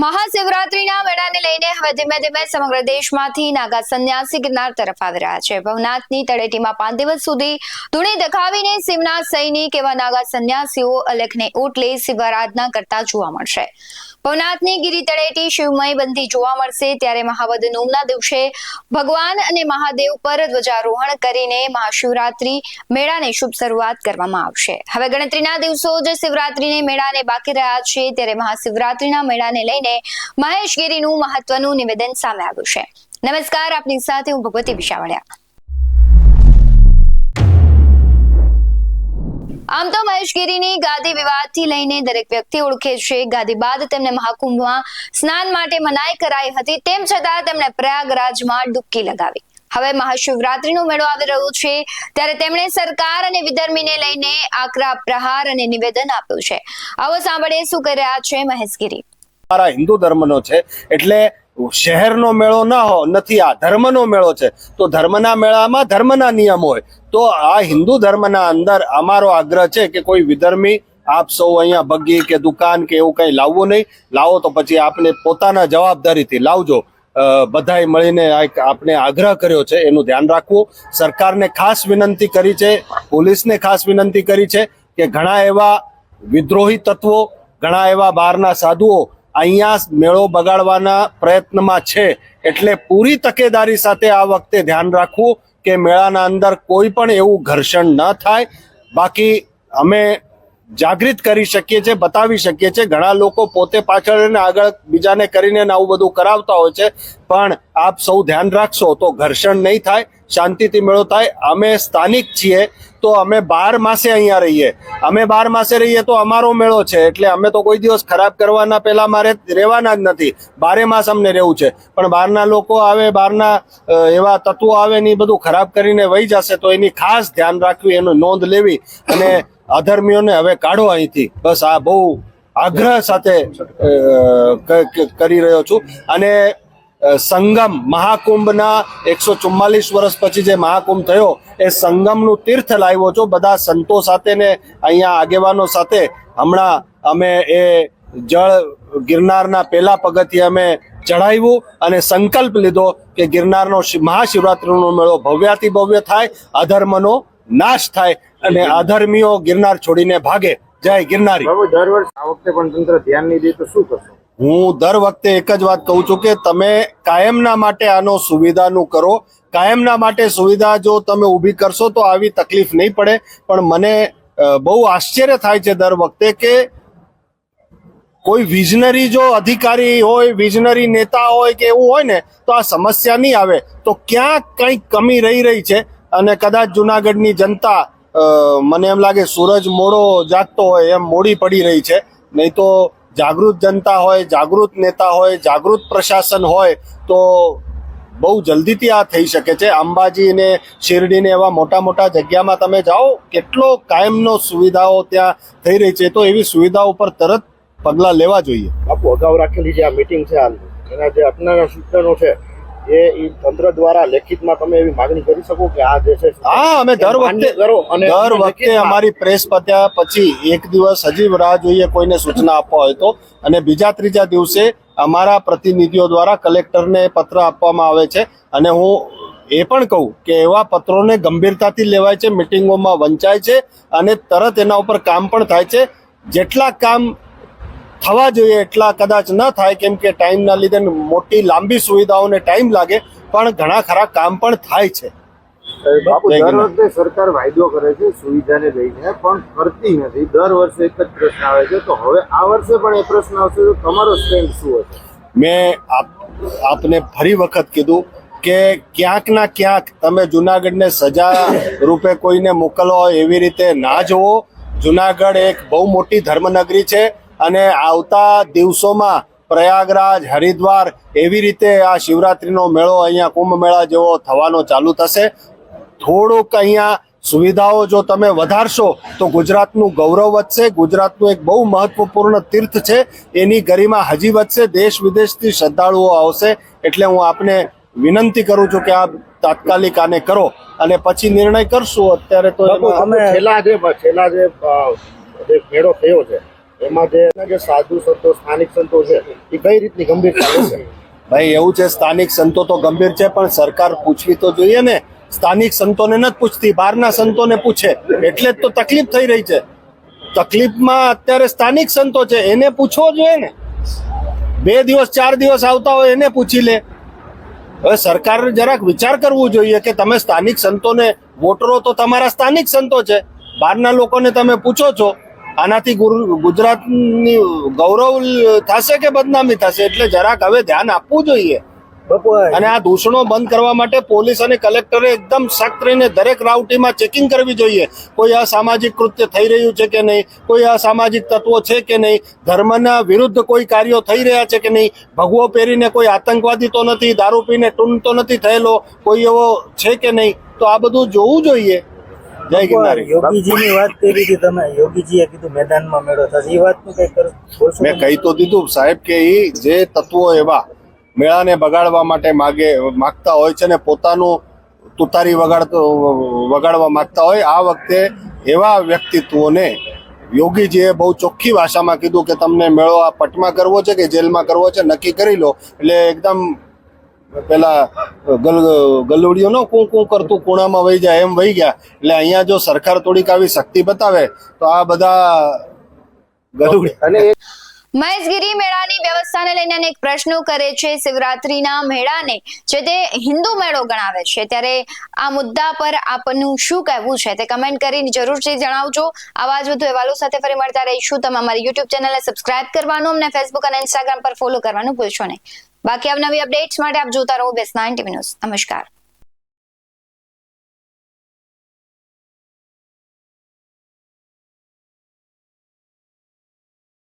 મહાશિવરાત્રીના મેળાને લઈને હવે ધીમે ધીમે સમગ્ર દેશમાંથી નાગા સંન્યાસી ગિરનાર તરફ આવી રહ્યા છે। ભવનાથની તળેટીમાં 5 દિવસ સુધી ધૂણી દેખાવીને શિવના સૈનિક એવા નાગા સંન્યાસીઓ અલેખને ઓટલે શિવ આરાધના કરતા જોવા મળશે। ભવનાથની ગિરી તળેટી શિવમય બનતી જોવા મળશે, ત્યારે મહાવદ નોમના દિવસે ભગવાન અને મહાદેવ પર ધ્વજારોહણ કરીને મહાશિવરાત્રી મેળાને શુભ શરૂઆત કરવામાં આવશે। હવે ગણતરીના દિવસો જ શિવરાત્રીને મેળાને બાકી રહ્યા છે, ત્યારે મહાશિવરાત્રીના મેળાને લઈને મહેશ ગીરીનું મહત્વનું નિવેદન સામે આવ્યું છે। નમસ્કાર, આપની સાથે હું ભગવતી વિશાવડિયા। આમ તો મહેશ ગીરીની ગાદી વિવાદથી લઈને દરેક વ્યક્તિ ઓળખે છે। ગાદી બાદ તેમને મહાકુંભમાં સ્નાન માટે મનાઈ કરાઈ હતી, તેમ છતાં તેમણે પ્રયાગરાજમાં ડૂબકી લગાવી। હવે મહાશિવરાત્રીનો મેળો આવી રહ્યો છે, ત્યારે તેમણે સરકાર અને વિધર્મીને લઈને આકરા પ્રહાર અને નિવેદન આપ્યું છે। આવો સાંભળીએ શું કરી રહ્યા છે મહેશ ગીરી। મારા હિન્દુ ધર્મનો છે એટલે શહેરનો મેળો નથી, આ ધર્મનો મેળો છે, તો ધર્મના મેળામાં ધર્મના નિયમ હોય। તો આ હિન્દુ ધર્મના અંદર અમારો આગ્રહ છે કે કોઈ વિધર્મી આપ સૌ અહીંયા બગી કે દુકાન કે એવું કઈ લાવવું નહીં, લાવો તો પછી આપણે પોતાના જવાબદારીથી લાવજો। બધાએ મળીને આપણે આગ્રહ કર્યો છે, એનું ધ્યાન રાખવું। સરકારને ખાસ વિનંતી કરી છે, પોલીસને ખાસ વિનંતી કરી છે કે ઘણા એવા વિદ્રોહી તત્વો, ઘણા એવા બહારના સાધુઓ અહીંયા મેળો બગાડવાના પ્રયત્નમાં છે, એટલે પૂરી તકેદારી સાથે આ વખતે ધ્યાન રાખવું કે મેળાના અંદર કોઈ પણ એવું ઘર્ષણ ન થાય। બાકી અમે જાગૃત કરી શકીએ છીએ, બતાવી શકીએ છીએ। ઘણા લોકો પોતે પાછળ અને આગળ બીજાને કરીને આવું બધું કરાવતા હોય છે, પણ આપ સૌ ધ્યાન રાખશો તો ઘર્ષણ નહીં થાય, શાંતિથી મેળો થાય। અમે સ્થાનિક છીએ તો અમે 12 માસે અહીંયા રહીએ, અમે 12 માસે રહીએ તો અમારો મેળો છે, એટલે અમે તો કોઈ દિવસ ખરાબ કરવાના પેલા મારે રહેવાના જ નથી, 12 માસ અમને રહેવું છે। પણ બહારના લોકો આવે, બહારના એવા તત્વો આવે ને એ બધું ખરાબ કરીને વહી જશે, તો એની ખાસ ધ્યાન રાખવી, એનો નોંધ લેવી અને અધર્મીઓને હવે કાઢો અહીંથી। બસ આ બહુ આગ્રહ સાથે કરી રહ્યો છું। અને સંગમ મહાકુંભના 144 વર્ષ પછી જે મહાકુંભ થયો, એ સંગમનું તીર્થ લાવ્યો છો બધા સંતો સાથે ને અહીંયા આગેવાનો સાથે। હમણાં અમે એ જળ ગિરનારના પહેલા પગથિયે અમે ચઢાવ્યું અને સંકલ્પ લીધો કે ગિરનારનો મહાશિવરાત્રીનો મેળો ભવ્યાથી ભવ્ય થાય, અધર્મનો નાશ થાય અને અધર્મીઓ ગિરનાર છોડીને ભાગે। જય ગિરનારી। દર વર્ષે આ વખતે પણ તંત્ર ધ્યાન નહીં દે તો શું કરશો? હું દર વખતે એક જ વાત કહું છું કે તમે કાયમના માટે આનો સુવિધાનું કરો। કાયમના માટે સુવિધા જો તમે ઊભી કરશો તો આવી તકલીફ નહીં પડે। પણ મને બહુ આશ્ચર્ય થાય છે દર વખતે કે કોઈ વિઝનરી જો અધિકારી હોય, વિઝનરી નેતા હોય કે એવું હોય ને તો આ સમસ્યા નહીં આવે। તો ક્યાંક કંઈક કમી રહી છે અને કદાચ જુનાગઢની જનતા મને એમ લાગે સૂરજ મોડો જાગતો હોય એમ મોડી પડી રહી છે। નહીં તો જાગૃત જનતા હોય, જાગૃત નેતા હોય, જાગૃત પ્રશાસન હોય તો બહુ જલ્દીથી આ થઈ શકે છે। અંબાજી ને શિરડી ને એવા મોટા મોટા જગ્યામાં તમે જાઓ, કેટલો કાયમનો સુવિધાઓ ત્યાં થઈ રહી છે, તો એવી સુવિધાઓ પર તરત પગલાં લેવા જોઈએ। બાપુ, અગાઉ રાખેલી જે આ મીટિંગ છે, એના જે આપનારા સૂચનો છે એ તંત્ર દ્વારા લેખિતમાં તમે એવી માંગણી કરી શકો કે આ જે છે? હા, અમે દર વખતે અમારી પ્રેસ પત્યા પછી એક દિવસ હજી રાહ જોઈએ કોઈને સૂચના આપવા હોય તો, અને બીજા ત્રીજા દિવસે અમારા પ્રતિનિધિઓ દ્વારા કલેક્ટરને પત્ર આપવામાં આવે છે। અને હું એ પણ કહું કે એવા પત્રોને ગંભીરતાથી લેવાય છે, મિટિંગોમાં વંચાય છે અને તરત એના ઉપર કામ પણ થાય છે। જેટલા કામ થવા જોઈએ એટલા કદાચ ન થાય, કેમ કે ટાઈમના લીધે મોટી લાંબી સુવિધાઓને ટાઈમ લાગે, પણ ઘણા ખરા કામ પણ થાય છે। બાપુ, દર વખતે સરકાર વાયદો કરે છે સુવિધાને લઈને, પણ કરતી નથી। દર વર્ષે એક જ પ્રશ્ન આવે છે, તો હવે આ વર્ષે પણ એ પ્રશ્ન આવશે તો તમારો સ્ટેન્ડ શું હશે? મેં આપને ફરી વખત કીધું કે ક્યાંક ના ક્યાંક તમે જુનાગઢને સજા રૂપે કોઈને મોકલવા હોય એવી રીતે ના જુઓ। જુનાગઢ એક બહુ મોટી ધર્મનગરી છે અને આવતા દિવસોમાં પ્રયાગરાજ, હરિદ્વાર એવી રીતે આ શિવરાત્રીનો મેળો અહીંયા કુંભ મેળા જેવો થવાનો ચાલુ થશે। થોડુંક અહીંયા સુવિધાઓ જો તમે વધારશો તો ગુજરાતનું ગૌરવ વધશે। ગુજરાતનું એક બહુ મહત્વપૂર્ણ તીર્થ છે, એની ગરિમા હજી વધશે, દેશ વિદેશથી શ્રદ્ધાળુઓ આવશે। એટલે હું આપને વિનંતી કરું છું કે આપ તાત્કાલિક આને કરો અને પછી નિર્ણય કરશું। અત્યારે તો છેલ્લા જે મેળો થયો છે એમાં જે સાધુ સંતો સ્થાનિક સંતો છે એ કઈ રીતની ગંભીરતા લે છે? ભાઈ એવું છે, સ્થાનિક સંતો તો ગંભીર છે, પણ સરકાર પૂછવી તો જોઈએ ને. સ્થાનિક સંતોને નથી પૂછતી, બહારના સંતોને પૂછે, એટલે જ તો તકલીફ થઈ રહી છે. તકલીફમાં અત્યારે સ્થાનિક સંતો છે, એને પૂછવો જોઈએ ને. 2 દિવસ 4 દિવસ આવતા હોય એને પૂછી લે. હવે સરકારે જરાક વિચાર કરવું જોઈએ કે તમે સ્થાનિક સંતોને વોટરો તો તમારા સ્થાનિક સંતો છે, બહારના લોકોને તમે પૂછો છો. આનાથી ગુજરાતની ગૌરવ થશે કે બદનામી થશે? એટલે જરાક હવે ધ્યાન આપવું જોઈએ. અને આ દૂષણો બંધ કરવા માટે પોલીસ અને કલેક્ટરે એકદમ સખ્ત રહીને દરેક રાઉટીમાં ચેકિંગ કરવી જોઈએ. કોઈ અસામાજિક કૃત્ય થઈ રહ્યું છે કે નહીં, કોઈ અસામાજિક તત્વો છે કે નહીં, ધર્મના વિરુદ્ધ કોઈ કાર્યો થઈ રહ્યા છે કે નહીં, ભગવો પહેરીને કોઈ આતંકવાદી તો નથી, દારૂ પીને ટૂન તો નથી થયેલો, કોઈ એવો છે કે નહીં. તો આ બધું જોવું જોઈએ. જય ગિરનારી. યોગીજીની વાત કરી હતી તમે, યોગીજીએ કીધું મેદાનમાં મેળો થશે, એ વાતનું કઈ બોલશો? મેં કહી તો દીધું સાહેબ કે એ જે તત્વો એવા મેળાને બગાડવા માટે માગતા હોય છે ને પોતાનું તુતારી વગાડવા માંગતા હોય, આ વખતે એવા વ્યક્તિત્વોને યોગીજીએ બહુ ચોખ્ખી ભાષામાં કીધું કે તમને મેળો આ પટમાં કરવો છે કે જેલમાં કરવો છે નક્કી કરી લો. એટલે એકદમ પેલા ગલુડિયો નો કું કરતું કુણામાં વહી જાય એમ વહી ગયા. એટલે અહીંયા જો સરકાર થોડીક આવી શક્તિ બતાવે તો આ બધા ગલુડી. અને મહેશગીરી મેળાની વ્યવસ્થાને લઈને અનેક પ્રશ્નો કરે છે. શિવરાત્રીના મેળાને જે તે હિન્દુ મેળો ગણાવે છે, ત્યારે આ મુદ્દા પર આપનું શું કહેવું છે તે કમેન્ટ કરીને જરૂરથી જણાવજો. આવા જ વધુ અહેવાલો સાથે ફરી મળતા રહીશું. તમે અમારી યુટ્યુબ ચેનલને સબસ્ક્રાઇબ કરવાનું, અમને ફેસબુક અને ઇન્સ્ટાગ્રામ પર ફોલો કરવાનું ભૂલશો નહીં. બાકી નવી અપડેટ્સ માટે આપ જોતા રહો બેસ 9 ટીવી ન્યૂઝ. નમસ્કાર.